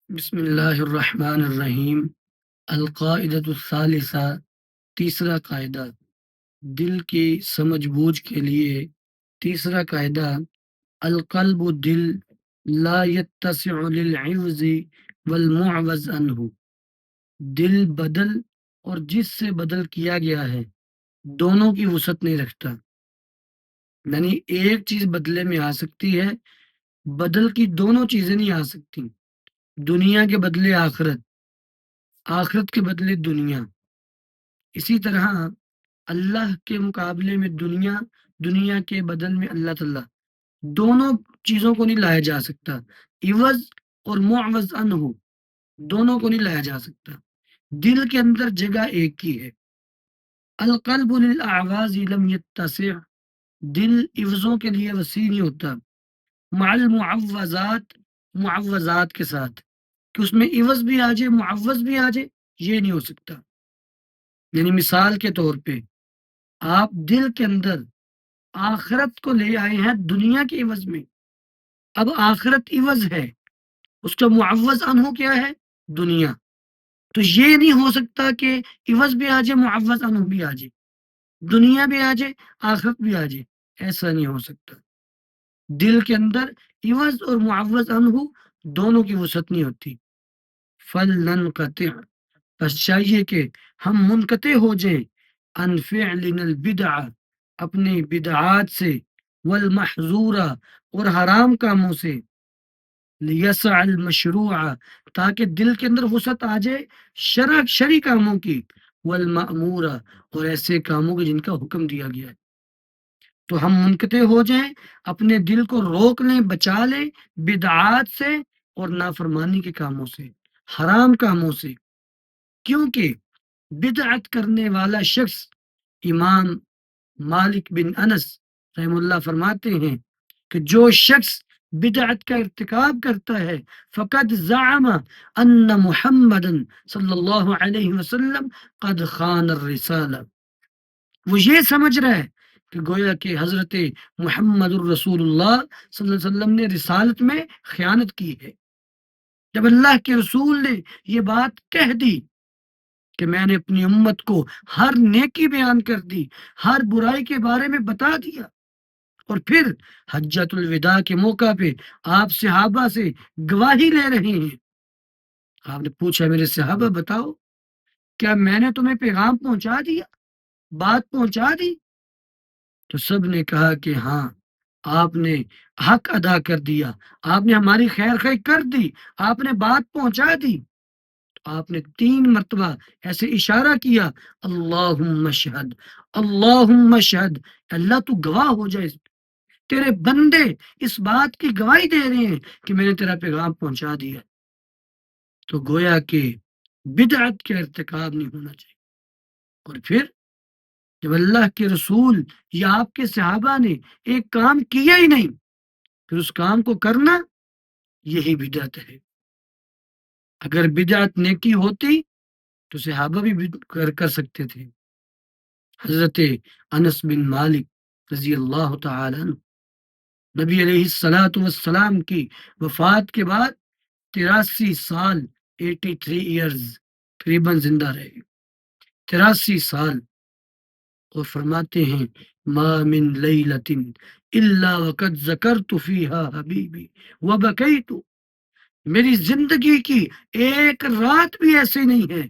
بسم اللہ الرحمن الرحیم۔ القاعدۃ الثالثہ، تیسرا قاعدہ دل کی سمجھ بوجھ کے لیے۔ تیسرا قاعدہ، القلب دل لا يتسع للعوض والمعوض عنہ، دل بدل اور جس سے بدل کیا گیا ہے دونوں کی وسعت نہیں رکھتا۔ یعنی ایک چیز بدلے میں آ سکتی ہے، بدل کی دونوں چیزیں نہیں آ سکتی۔ دنیا کے بدلے آخرت، آخرت کے بدلے دنیا۔ اسی طرح اللہ کے مقابلے میں دنیا، دنیا کے بدل میں اللہ تعالیٰ، دونوں چیزوں کو نہیں لایا جا سکتا۔ عوض اور معوض عنہ، دونوں کو نہیں لایا جا سکتا۔ دل کے اندر جگہ ایک ہی ہے۔ القلب للاعواز لم يتسع، دل عوضوں کے لیے وسیع نہیں ہوتا۔ مع المعوضات، معوضات کے ساتھ، کہ اس میں عوض بھی آ جائے معوض بھی آ جائے، یہ نہیں ہو سکتا۔ یعنی مثال کے طور پہ آپ دل کے اندر آخرت کو لے آئے ہیں دنیا کے عوض میں، اب آخرت عوض ہے، اس کا معوض عنہ کیا ہے؟ دنیا۔ تو یہ نہیں ہو سکتا کہ عوض بھی آ جائے معوض عنہ بھی آ جائے، دنیا بھی آ جائے آخرت بھی آ جائے، ایسا نہیں ہو سکتا۔ دل کے اندر عوض اور معوض عنہ دونوں کی وسعت نہیں ہوتی۔ فلننقطع، بس چاہیے کہ ہم منقطع ہو جائیں، عن فعلنا البدع، اپنے بدعات سے، والمحظورہ اور حرام کاموں سے، لیسع المشروع، تاکہ دل کے اندر وسعت آ جائے شرعی کاموں کی، والمأمورہ اور ایسے کاموں کی جن کا حکم دیا گیا ہے۔ تو ہم منقطع ہو جائیں، اپنے دل کو روک لیں، بچا لیں بدعات سے اور نافرمانی کے کاموں سے، حرام کاموں سے۔ کیونکہ بدعت کرنے والا شخص، امام مالک بن انس رحم اللہ فرماتے ہیں کہ جو شخص بدعت کا ارتکاب کرتا ہے، فقد زعم ان محمد صلی اللہ علیہ وسلم قد خان الرسالہ، وہ یہ سمجھ رہا ہے کہ گویا کہ حضرت محمد الرسول اللہ صلی اللہ علیہ وسلم نے رسالت میں خیانت کی ہے۔ جب اللہ کے رسول نے یہ بات کہہ دی کہ میں نے اپنی امت کو ہر نیکی بیان کر دی، ہر برائی کے بارے میں بتا دیا، اور پھر حجۃ الوداع کے موقع پہ آپ صحابہ سے گواہی لے رہے ہیں۔ آپ نے پوچھا میرے صحابہ بتاؤ، کیا میں نے تمہیں پیغام پہنچا دیا، بات پہنچا دی؟ تو سب نے کہا کہ ہاں، آپ نے حق ادا کر دیا، آپ نے ہماری خیر خواہ کر دی، آپ نے بات پہنچا دی۔ آپ نے 3 مرتبہ ایسے اشارہ کیا، اللہم اشہد، اللہم اشہد، اللہ تو گواہ ہو جائے، تیرے بندے اس بات کی گواہی دے رہے ہیں کہ میں نے تیرا پیغام پہنچا دیا۔ تو گویا کہ بدعت کا ارتکاب نہیں ہونا چاہیے۔ اور پھر جب اللہ کے رسول یا آپ کے صحابہ نے ایک کام کیا ہی نہیں، پھر اس کام کو کرنا، یہی بدعت ہے۔ اگر بدعت نیکی ہوتی تو صحابہ بھی کر سکتے تھے۔ حضرت انس بن مالک رضی اللہ تعالی عنہ، نبی علیہ الصلاۃ والسلام کی وفات کے بعد 83 سال، 83 ایئرز قریباً زندہ رہے، 83 سال، اور فرماتے ہیں ما من لیلۃ الا وقد ذکرت فیہا حبیبی وبکیت، میری زندگی کی ایک رات بھی ایسی نہیں ہے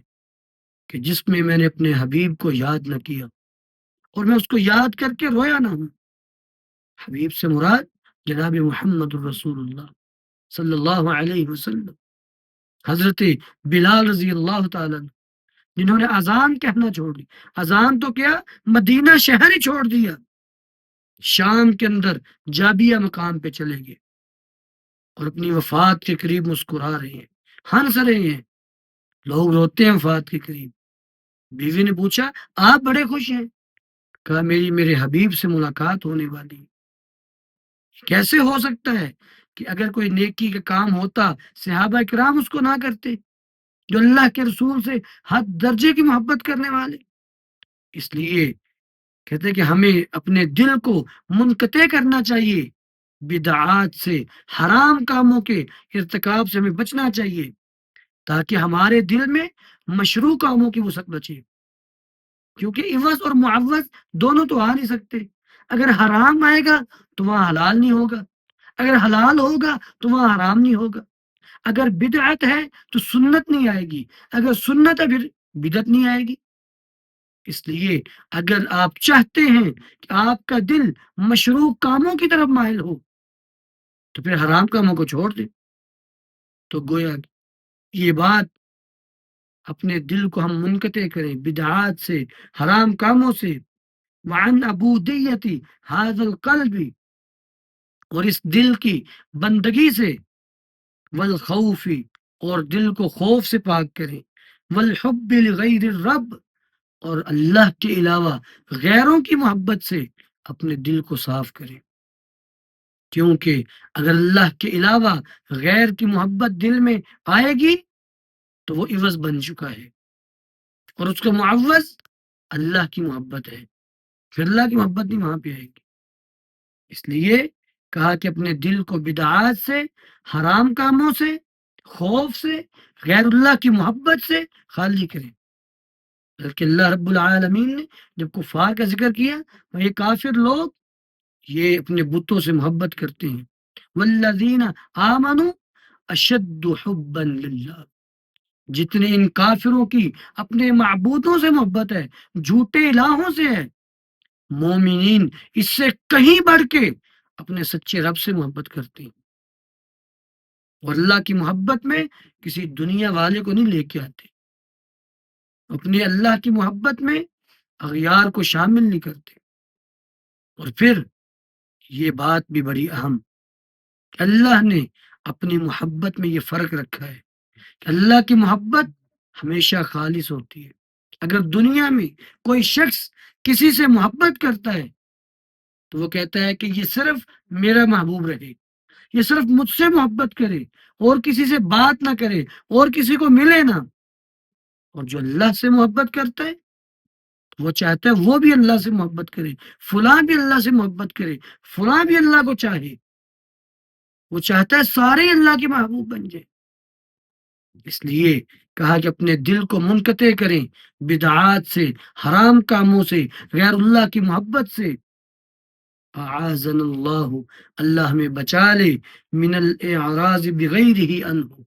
کہ جس میں نے اپنے حبیب کو یاد نہ کیا اور میں اس کو یاد کر کے رویا نہ ہوں۔ حبیب سے مراد جناب محمد الرسول اللہ صلی اللہ علیہ وسلم۔ حضرت بلال رضی اللہ تعالیٰ عنہ، جنہوں نے اذان کہنا چھوڑ دی، اذان تو کیا، مدینہ شہر ہی چھوڑ دیا، شام کے اندر جابیہ مقام پہ چلے گئے اور اپنی وفات کے قریب مسکرا رہے ہیں، ہنس رہے ہیں، لوگ روتے ہیں وفات کے قریب۔ بیوی نے پوچھا آپ بڑے خوش ہیں؟ کہا میرے حبیب سے ملاقات ہونے والی۔ کیسے ہو سکتا ہے کہ اگر کوئی نیکی کا کام ہوتا صحابہ کرام اس کو نہ کرتے، جو اللہ کے رسول سے حد درجے کی محبت کرنے والے؟ اس لیے کہتے ہیں کہ ہمیں اپنے دل کو منقطع کرنا چاہیے، بدعات سے، حرام کاموں کے ارتکاب سے ہمیں بچنا چاہیے۔ تاکہ ہمارے دل میں مشروع کاموں کی وسعت بچے، کیونکہ عوض اور معوض دونوں تو آ نہیں سکتے۔ اگر حرام آئے گا تو وہاں حلال نہیں ہوگا، اگر حلال ہوگا تو وہاں حرام نہیں ہوگا، اگر بدعت ہے تو سنت نہیں آئے گی، اگر سنت ہے پھر بدعت نہیں آئے گی۔ اس لیے اگر آپ چاہتے ہیں کہ آپ کا دل مشروع کاموں کی طرف مائل ہو تو پھر حرام کاموں کو چھوڑ دیں۔ تو گویا یہ بات اپنے دل کو ہم منقطع کریں بدعات سے، حرام کاموں سے، وعن عبودیتی هذا القلب، اور اس دل کی بندگی سے، والخوف، اور دل کو خوف سے پاک کریں، والحب لغیر الرب، اور اللہ کے علاوہ غیروں کی محبت سے اپنے دل کو صاف کریں، کیونکہ اگر اللہ کے علاوہ غیر کی محبت دل میں آئے گی تو وہ عوض بن چکا ہے، اور اس کا معوض اللہ کی محبت ہے، پھر اللہ کی محبت نہیں وہاں پہ آئے گی۔ اس لیے کہا کہ اپنے دل کو بدعات سے، حرام کاموں سے، خوف سے، غیر اللہ کی محبت سے خالی کریں۔ بلکہ اللہ رب العالمین نے جب کفار کا ذکر کیا تو یہ کافر لوگ یہ اپنے بتوں سے محبت کرتے ہیں، والذین آمنوا اشد حبا للہ، جتنے ان کافروں کی اپنے معبودوں سے محبت ہے، جھوٹے الہوں سے ہے، مومنین اس سے کہیں بڑھ کے اپنے سچے رب سے محبت کرتے ہیں، اور اللہ کی محبت میں کسی دنیا والے کو نہیں لے کے آتے، اپنے اللہ کی محبت میں اغیار کو شامل نہیں کرتے۔ اور پھر یہ بات بھی بڑی اہم کہ اللہ نے اپنی محبت میں یہ فرق رکھا ہے کہ اللہ کی محبت ہمیشہ خالص ہوتی ہے۔ اگر دنیا میں کوئی شخص کسی سے محبت کرتا ہے تو وہ کہتا ہے کہ یہ صرف میرا محبوب رہے، یہ صرف مجھ سے محبت کرے، اور کسی سے بات نہ کرے، اور کسی کو ملے نہ۔ اور جو اللہ سے محبت کرتا ہے وہ چاہتا ہے وہ بھی اللہ سے محبت کرے، فلاں بھی اللہ سے محبت کرے، فلاں بھی اللہ کو چاہے، وہ چاہتا ہے سارے اللہ کے محبوب بن جائے۔ اس لیے کہا کہ اپنے دل کو منقطع کریں بدعات سے، حرام کاموں سے، غیر اللہ کی محبت سے۔ اعاذنا اللہ، اللہ ہمیں بچا لے من الاعراض بغیرہ عنہ،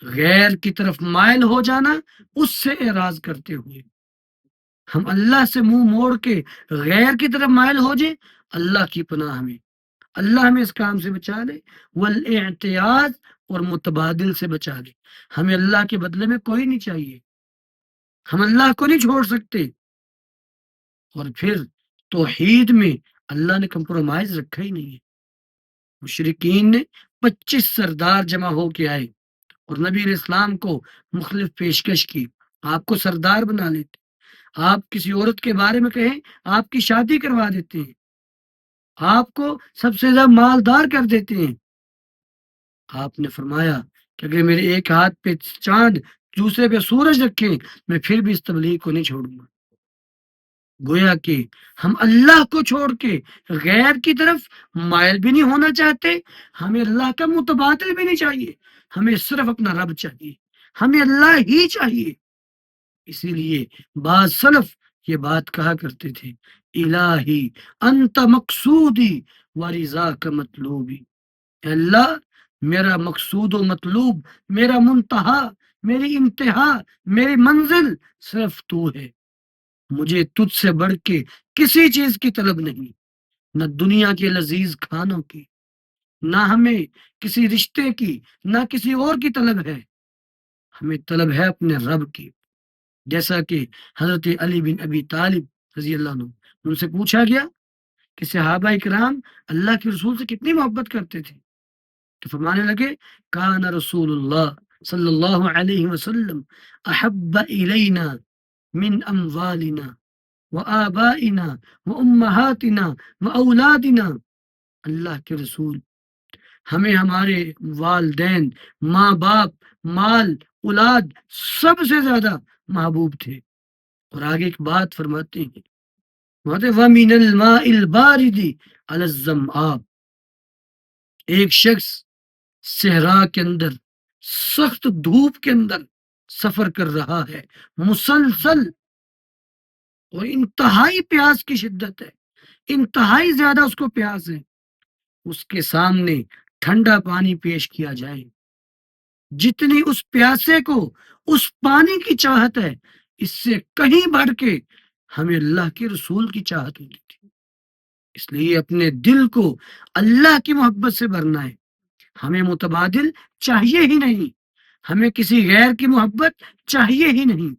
غیر کی طرف مائل ہو جانا اس سے اعراض کرتے ہوئے۔ ہم اللہ سے منہ موڑ کے غیر کی طرف مائل ہو جائیں، اللہ کی پناہ ہمیں، اللہ ہمیں اس کام سے بچا لے، والاعتیاض، اور متبادل سے بچا لے۔ ہمیں اللہ کے بدلے میں کوئی نہیں چاہیے، ہم اللہ کو نہیں چھوڑ سکتے۔ اور پھر توحید میں اللہ نے کمپرومائز رکھا ہی نہیں ہے۔ مشرکین نے 25 سردار جمع ہو کے آئے اور نبی علیہ السلام کو مختلف پیشکش کی، آپ کو سردار بنا لیتے، آپ کسی عورت کے بارے میں کہیں آپ کی شادی کروا دیتے ہیں، آپ کو سب سے زیادہ مالدار کر دیتے ہیں۔ آپ نے فرمایا کہ اگر میرے ایک ہاتھ پہ چاند دوسرے پہ سورج رکھیں میں پھر بھی اس تبلیغ کو نہیں چھوڑوں گا۔ گویا کہ ہم اللہ کو چھوڑ کے غیر کی طرف مائل بھی نہیں ہونا چاہتے، ہمیں اللہ کا متبادل بھی نہیں چاہیے، ہمیں صرف اپنا رب چاہیے، ہمیں اللہ ہی چاہیے۔ اسی لیے بعض سلف یہ بات کہا کرتے تھے، الہی انت مقصودی ورضاک مطلوبی، اے اللہ میرا مقصود و مطلوب، میرا منتہا، میری انتہا، میری منزل صرف تو ہے، مجھے تجھ سے بڑھ کے کسی چیز کی طلب نہیں، نہ دنیا کے لذیذ کھانوں کی، نہ ہمیں کسی رشتے کی، نہ کسی اور کی طلب ہے، ہمیں طلب ہے اپنے رب کی۔ جیسا کہ حضرت علی بن ابی طالب رضی اللہ عنہ، ان سے پوچھا گیا کہ صحابہ کرام اللہ کے رسول سے کتنی محبت کرتے تھے، تو فرمانے لگے کان رسول اللہ صلی اللہ علیہ وسلم احب الینا من اموالنا وآبائنا وامہاتنا واولادنا، اللہ کے رسول ہمیں ہمارے والدین، ماں باپ، مال، اولاد سب سے زیادہ محبوب تھے۔ اور آگے ایک بات فرماتے ہیں، وَمِنَ الْمَاءِ الْبَارِدِ عَلَى الظَّمْآ، ایک شخص صحرا کے اندر سخت دھوپ کے اندر سفر کر رہا ہے مسلسل، اور انتہائی پیاس کی شدت ہے، انتہائی زیادہ اس کو پیاس ہے، اس کے سامنے ٹھنڈا پانی پیش کیا جائے، جتنی اس پیاسے کو اس پانی کی چاہت ہے، اس سے کہیں بڑھ کے ہمیں اللہ کے رسول کی چاہت ہوتی تھی۔ اس لیے اپنے دل کو اللہ کی محبت سے بھرنا ہے، ہمیں متبادل چاہیے ہی نہیں، ہمیں کسی غیر کی محبت چاہیے ہی نہیں۔